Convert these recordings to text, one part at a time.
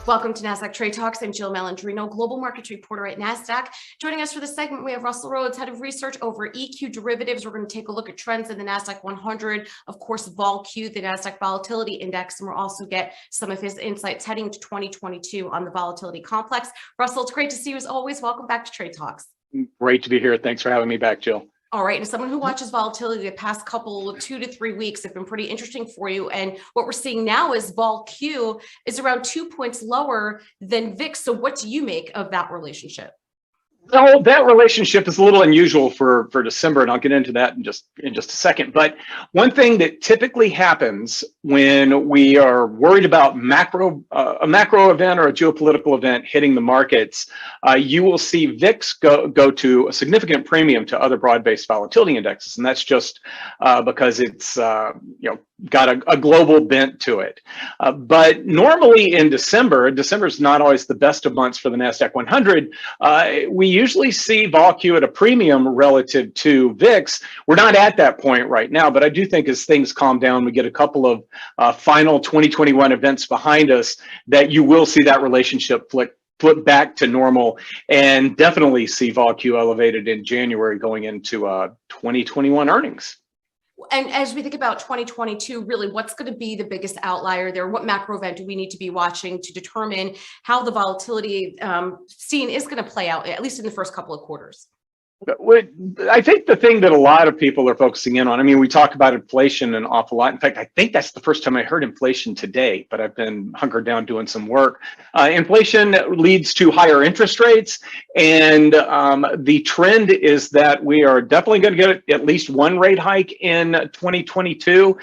Welcome to Nasdaq Trade Talks. I'm Jill Malandrino, global markets reporter at Nasdaq. Joining us for this segment, we have Russell Rhoads, head of research over EQDerivatives. We're going to take a look at trends in the Nasdaq 100, of course, VOLQ, the Nasdaq Volatility Index, and we'll also get some of his insights heading to 2022 on the volatility complex. Russell, it's great to see you as always. Welcome back to Trade Talks. Great to be here. Thanks for having me back, Jill. All right. And as someone who watches volatility, the past couple of 2 to 3 weeks have been pretty interesting for you. And what we're seeing now is VOLQ is around 2 points lower than VIX. So what do you make of that relationship? Well, that relationship is a little unusual for December, and I'll get into that in just a second. But one thing that typically happens when we are worried about a macro event or a geopolitical event hitting the markets, you will see VIX go to a significant premium to other broad-based volatility indexes, and that's just because it's got a global bent to it. But normally in December is not always the best of months for the Nasdaq 100. We usually see VOLQ at a premium relative to VIX. We're not at that point right now, but I do think as things calm down, we get a couple of final 2021 events behind us, that you will see that relationship flip back to normal, and definitely see VOLQ elevated in January going into 2021 earnings. And as we think about 2022, really, what's going to be the biggest outlier there? What macro event do we need to be watching to determine how the volatility scene is going to play out, at least in the first couple of quarters? I think the thing that a lot of people are focusing in on, I mean, we talk about inflation an awful lot. In fact, I think that's the first time I heard inflation today, but I've been hunkered down doing some work. Inflation leads to higher interest rates, and the trend is that we are definitely going to get at least one rate hike in 2022.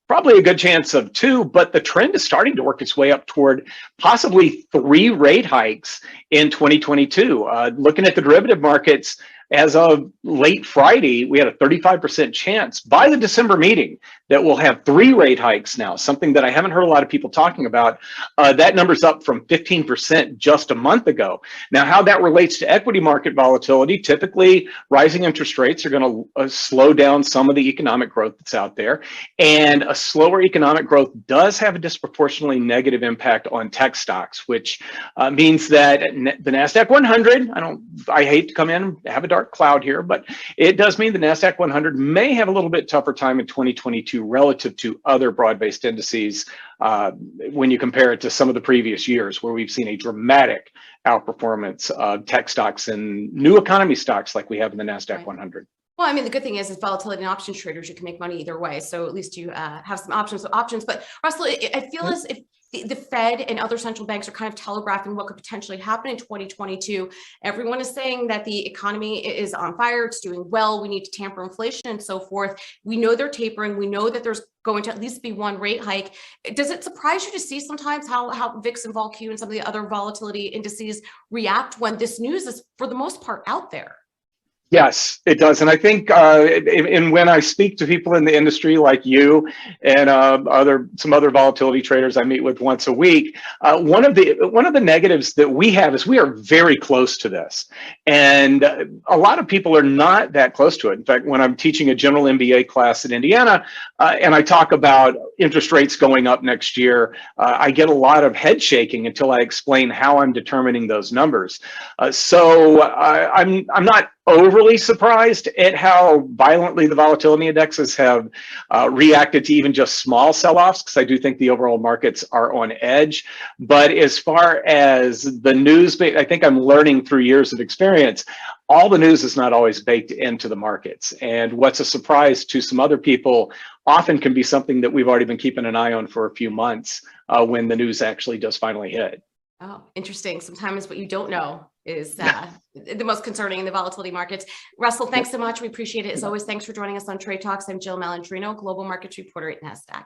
Probably a good chance of 2, but the trend is starting to work its way up toward possibly 3 rate hikes in 2022. Looking at the derivative markets, as of late Friday, we had a 35% chance by the December meeting that we'll have 3 rate hikes now, something that I haven't heard a lot of people talking about. That number's up from 15% just a month ago. Now, how that relates to equity market volatility, typically rising interest rates are going to slow down some of the economic growth that's out there. And a slower economic growth does have a disproportionately negative impact on tech stocks, which means that the Nasdaq 100, I hate to come in and have a dark cloud here, but it does mean the Nasdaq 100 may have a little bit tougher time in 2022 relative to other broad-based indices when you compare it to some of the previous years where we've seen a dramatic outperformance of tech stocks and new economy stocks like we have in the Nasdaq 100. Well, I mean, the good thing is volatility and options traders, you can make money either way. So at least you have some options. But Russell, I feel as if the Fed and other central banks are kind of telegraphing what could potentially happen in 2022. Everyone is saying that the economy is on fire, it's doing well, we need to tamper inflation and so forth. We know they're tapering. We know that there's going to at least be 1 rate hike. Does it surprise you to see sometimes how VIX and VOLQ and some of the other volatility indices react when this news is, for the most part, out there? Yes, it does. And I think and when I speak to people in the industry like you and some other volatility traders I meet with once a week, one of the negatives that we have is we are very close to this. And a lot of people are not that close to it. In fact, when I'm teaching a general MBA class in Indiana and I talk about interest rates going up next year, I get a lot of head shaking until I explain how I'm determining those numbers. So I'm not overly surprised at how violently the volatility indexes have reacted to even just small sell-offs, because I do think the overall markets are on edge. But as far as the news, I think I'm learning through years of experience, all the news is not always baked into the markets. And what's a surprise to some other people often can be something that we've already been keeping an eye on for a few months when the news actually does finally hit. Oh, interesting. Sometimes what you don't know is the most concerning in the volatility markets. Russell, thanks so much. We appreciate it. As always, thanks for joining us on Trade Talks. I'm Jill Malandrino, global markets reporter at Nasdaq.